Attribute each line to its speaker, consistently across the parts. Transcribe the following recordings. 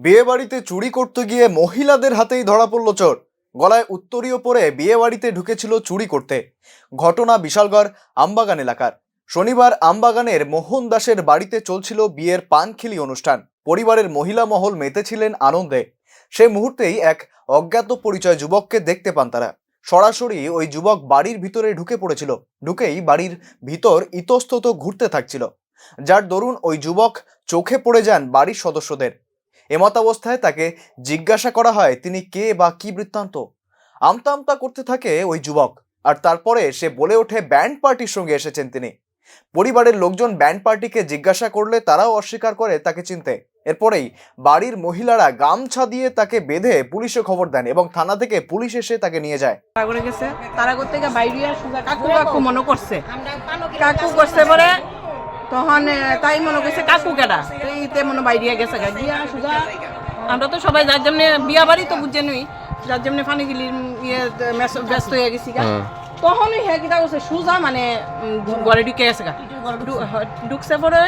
Speaker 1: বিয়ে বাড়িতে চুরি করতে গিয়ে মহিলাদের হাতেই ধরা পড়ল চোর। গলায় উত্তরীয় পরে বিয়ে বাড়িতে ঢুকেছিল চুরি করতে। ঘটনা বিশালগড় আমবাগান এলাকার। শনিবার আমবাগানের মোহন দাসের বাড়িতে চলছিল বিয়ের পানখিলি অনুষ্ঠান। পরিবারের মহিলা মহল মেতেছিলেন আনন্দে। সে মুহূর্তেই এক অজ্ঞাত পরিচয় যুবককে দেখতে পান তারা। সরাসরি ওই যুবক বাড়ির ভিতরে ঢুকে পড়েছিল। ঢুকেই বাড়ির ভিতর ইতস্তত ঘুরতে থাকছিল, যার দরুন ওই যুবক চোখে পড়ে যান বাড়ির সদস্যদের। এমতাবস্থায় তাকে জিজ্ঞাসা করা হয় তিনি কে বা কি বৃত্তান্ত। আমতা আমতা করতে থাকে ওই যুবক, আর তারপরে সে বলে ওঠে ব্যান্ড পার্টির সঙ্গে এসেছেন তিনি। পরিবারের লোকজন ব্যান্ড পার্টিকে জিজ্ঞাসা করলে তারাও অস্বীকার করে তাকে চিনতে। এরপরেই বাড়ির মহিলারা গামছা দিয়ে তাকে বেঁধে পুলিশে খবর দেন এবং থানা থেকে পুলিশ এসে তাকে নিয়ে যায়।
Speaker 2: করে গেছে তারা করতে গিয়ে বাইরে কাকু কাকু মনে করছে, কাকু করছে পরে তখন তাই মনে করছে কাকু কেডা এইতে মনে বাইরে গেছে গিয়া সুজা। আমরা তো সবাই যার যেমনি বিয়া বাড়ি তো বুঝে নই, যার যেমনি ফানি গিলির ইয়ে ব্যস্ত হয়ে গেছি গা। তখনই হ্যাঁ কিতা করছে সুজা মানে ঘরে ঢুকে গেছে গা। ঢুকছে পরে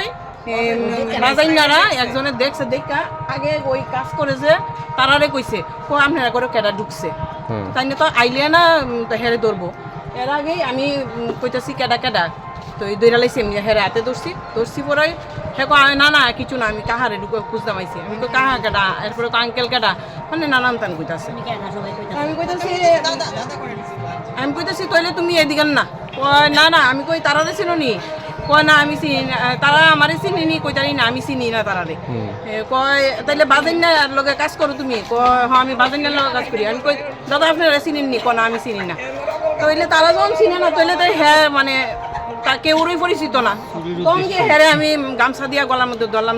Speaker 2: রাজাইনারা একজনে দেখছে দেখা আগে ওই কাজ করেছে তারারে কইছে আপনারা করে কেডা ঢুকছে, তাই না তো আইলে না হেরে ধরবো। এর আগেই আমি কইতেছি কেডা কেডা তো এই দৈরা লাইছি এমনি হেরে হাতে ধরছি পরে হে না না কিছু না, আমি কাহারে ঢুকে খুঁজতাম আইছি। আমি তো কাহা কেডা, এরপরে তো আঙ্কেল কেডা মানে নানান তান কইতাছে। আমি কইতেছি তইলে তুমি এদিকে না, কয় না না আমি কই তারারে চিনো নি, কয় না আমি চিনি তারা আমারে চিনি নি, কই তারি না আমি চিনি না তারারে। কয় তাইলে বাজাইনার লগে কাজ করো তুমি, কয় হ্যাঁ আমি বাজাইনার লগে কাজ করি। আমি কই দাদা আপনারা চিনেন নি, কয় না আমি চিনি না। তইলে তারা যখন চিনে না তইলে তো হ্যাঁ মানে তা কেউরই পরিচিত না, তখন গিয়ে হ্যাঁ আমি গামছা দিয়া গলার মধ্যে ধরলাম।